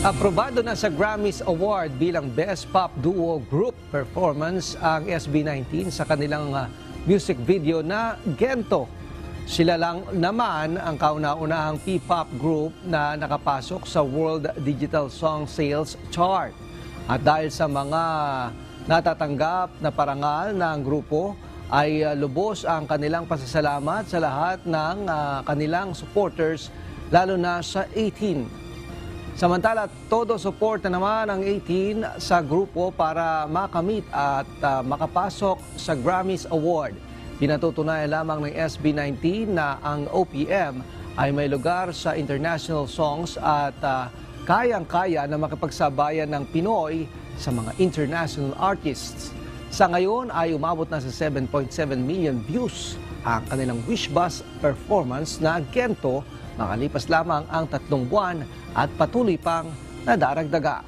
Aprobado na sa Grammys Award bilang Best Pop Duo Group Performance ang SB19 sa kanilang music video na Gento. Sila lang naman ang kauna-unahang P-pop group na nakapasok sa World Digital Song Sales Chart. At dahil sa mga natatanggap na parangal ng grupo, ay lubos ang kanilang pasasalamat sa lahat ng kanilang supporters, lalo na sa 18. Samantala, todo suporta naman ang 18 sa grupo para makamit at makapasok sa Grammys Award. Pinatutunayan lamang ng SB19 na ang OPM ay may lugar sa international songs at kayang-kaya na makipagsabayan ng Pinoy sa mga international artists. Sa ngayon ay umabot na sa 7.7 million views ang kanilang Wish Bus performance na Gento, makalipas lamang ang 3 buwan at patuloy pang nadaragdaga.